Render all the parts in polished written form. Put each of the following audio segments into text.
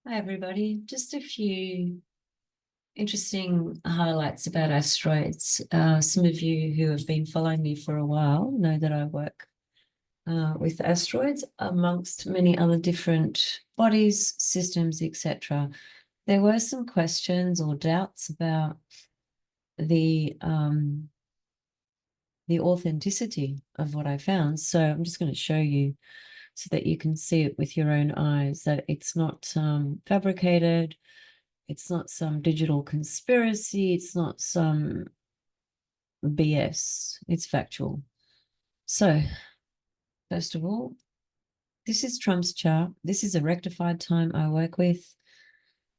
Hi, everybody. Just a few interesting highlights about asteroids. Some of you who have been following me for a while know that I work with asteroids amongst many other different bodies, systems, etc. There were some questions or doubts about the authenticity of what I found. So I'm just going to show you so that you can see it with your own eyes, that it's not fabricated. It's not some digital conspiracy. It's not some BS. It's factual. So, first of all, this is Trump's chart. This is a rectified time I work with.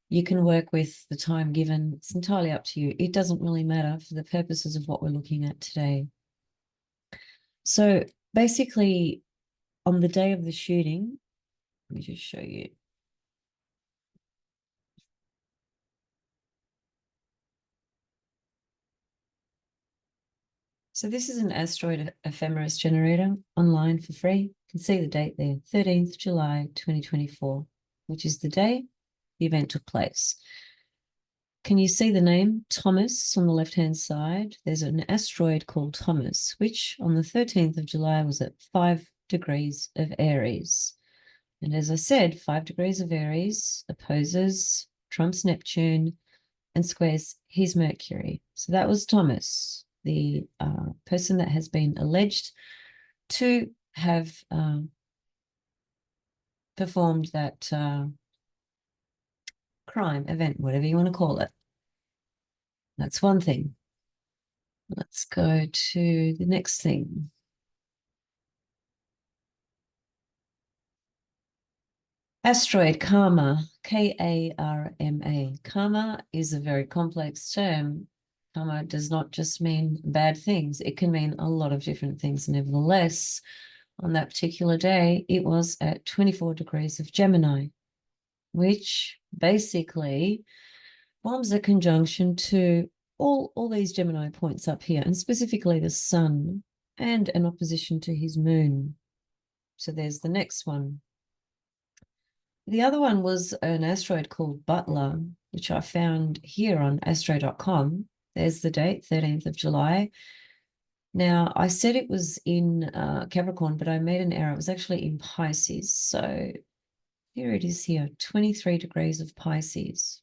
You can work with the time given. It's entirely up to you. It doesn't really matter for the purposes of what we're looking at today. So, basically, on the day of the shooting, let me just show you. So this is an asteroid ephemeris generator online for free. You can see the date there, 13th July 2024, which is the day the event took place. Can you see the name Thomas on the left-hand side? There's an asteroid called Thomas, which on the 13th of July was at 5 degrees of Aries. And as I said, 5 degrees of Aries opposes Trump's Neptune and squares his Mercury. So that was Thomas, the person that has been alleged to have performed that crime, event, whatever you want to call it. That's one thing. Let's go to the next thing. Asteroid Karma, Karma. Karma is a very complex term. Karma does not just mean bad things. It can mean a lot of different things. Nevertheless, on that particular day, it was at 24 degrees of Gemini, which basically forms a conjunction to all these Gemini points up here, and specifically the sun, and an opposition to his moon. So there's the next one. The other one was an asteroid called Butler, which I found here on astro.com. There's the date, 13th of July. Now, I said it was in Capricorn, but I made an error. It was actually in Pisces. So here it is here, 23 degrees of Pisces,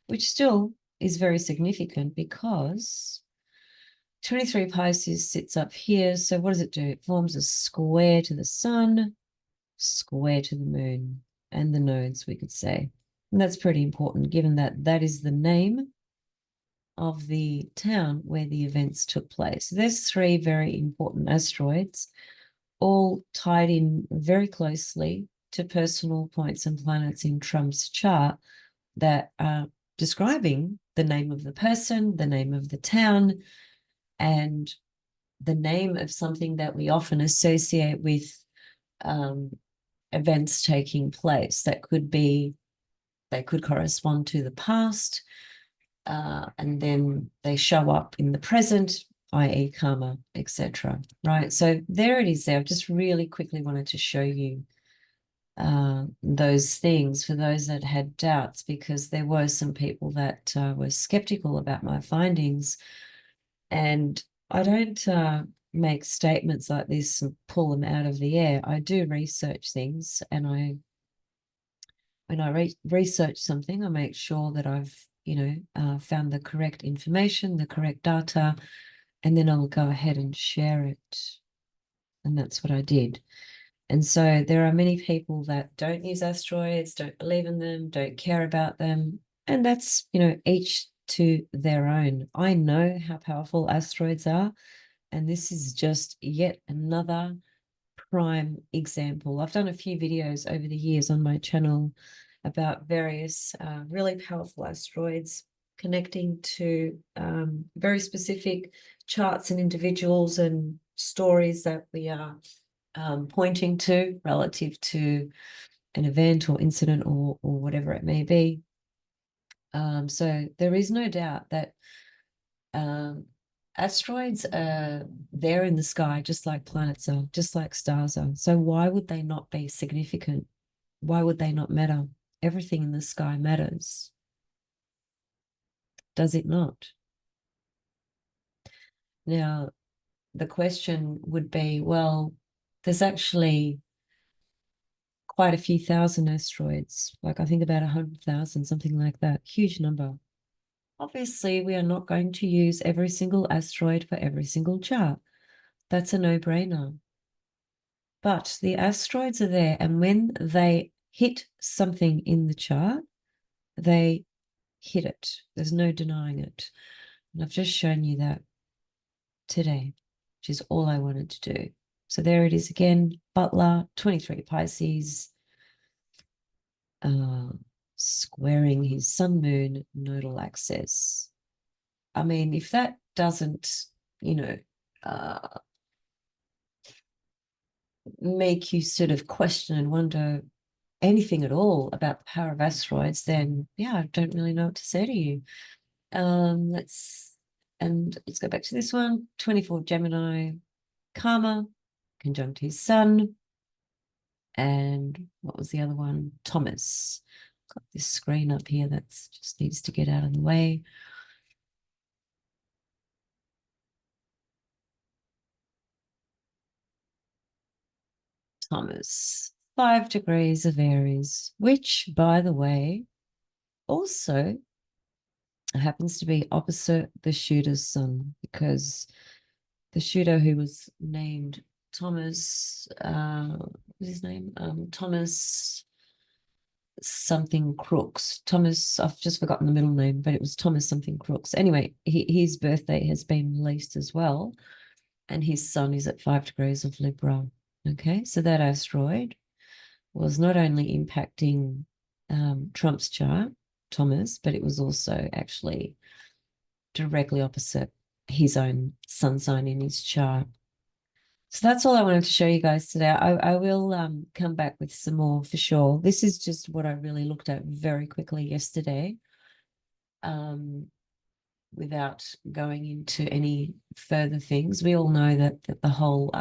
which still is very significant because 23 Pisces sits up here. So what does it do? It forms a square to the sun, square to the moon, and the nodes, we could say. And that's pretty important, given that that is the name of the town where the events took place. There's three very important asteroids, all tied in very closely to personal points and planets in Trump's chart that are describing the name of the person, the name of the town, and the name of something that we often associate with events taking place. That could be, they could correspond to the past, and then they show up in the present, i.e. karma, etc. Right? So there it is there. I just really quickly wanted to show you those things for those that had doubts, because there were some people that were skeptical about my findings. And I don't make statements like this and pull them out of the air. I do research things, and when I research something, I make sure that I've found the correct information, the correct data, and then I'll go ahead and share it. And that's what I did. And so there are many people that don't use asteroids, don't believe in them, don't care about them. And that's, each to their own. I know how powerful asteroids are. And this is just yet another prime example. I've done a few videos over the years on my channel about various really powerful asteroids connecting to very specific charts and individuals and stories that we are pointing to relative to an event or incident or whatever it may be. So there is no doubt that asteroids are there in the sky, just like planets are, just like stars are. So why would they not be significant? Why would they not matter? Everything in the sky matters. Does it not? Now, the question would be, well, there's actually quite a few thousand asteroids, like I think about 100,000, something like that, huge number. Obviously, we are not going to use every single asteroid for every single chart. That's a no-brainer. But the asteroids are there, and when they hit something in the chart, they hit it. There's no denying it. And I've just shown you that today, which is all I wanted to do. So there it is again, Butler, 23 Pisces, squaring his sun moon nodal axis. I mean, if that doesn't, make you sort of question and wonder anything at all about the power of asteroids, then yeah, I don't really know what to say to you. Let's go back to this one. 24 Gemini, Karma, conjunct his sun. And what was the other one? Thomas. Got this screen up here that just needs to get out of the way. Thomas, 5 degrees of Aries, which, by the way, also happens to be opposite the shooter's sun, because the shooter who was named Thomas, what was his name? Thomas something Crooks. Thomas, I've just forgotten the middle name, but it was Thomas something Crooks. Anyway, his birthday has been released as well, and his sun is at 5 degrees of Libra. Okay, so that asteroid was not only impacting Trump's chart, Thomas, but it was also actually directly opposite his own sun sign in his chart. So that's all I wanted to show you guys today. I will come back with some more for sure. This is just what I really looked at very quickly yesterday, without going into any further things. We all know that the whole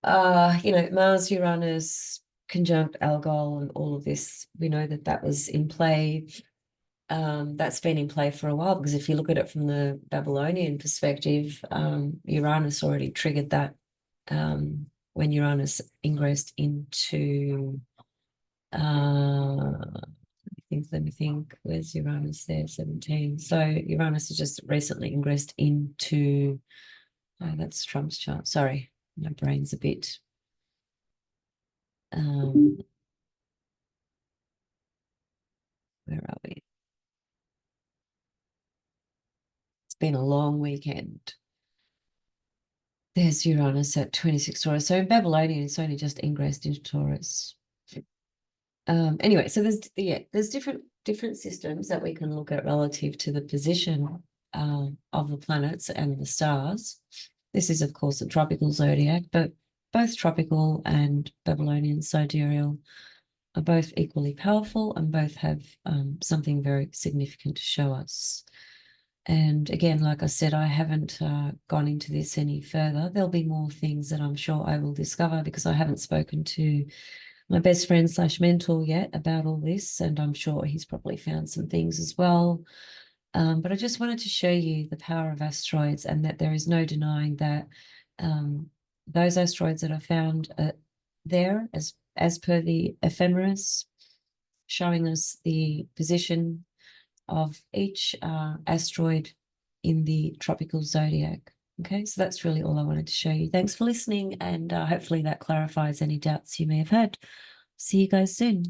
Mars, Uranus, conjunct Algol and all of this, we know that that was in play. That's been in play for a while, because if you look at it from the Babylonian perspective, Uranus already triggered that when Uranus ingressed into, let me think, where's Uranus there, 17. So Uranus has just recently ingressed into, oh, that's Trump's chart. Sorry, my brain's a bit, where are we? It's been a long weekend. There's Uranus at 26 Taurus. So in Babylonian, it's only just ingressed into Taurus. Anyway, so there's different systems that we can look at relative to the position of the planets and the stars. This is, of course, a tropical zodiac, but both tropical and Babylonian sidereal are both equally powerful, and both have something very significant to show us. And again, like I said, I haven't gone into this any further. There'll be more things that I'm sure I will discover, because I haven't spoken to my best friend / mentor yet about all this, and I'm sure he's probably found some things as well. But I just wanted to show you the power of asteroids, and that there is no denying that those asteroids that are found there, as per the ephemeris, showing us the position of each asteroid in the tropical zodiac. Okay, so that's really all I wanted to show you. Thanks for listening, and hopefully that clarifies any doubts you may have had. See you guys soon.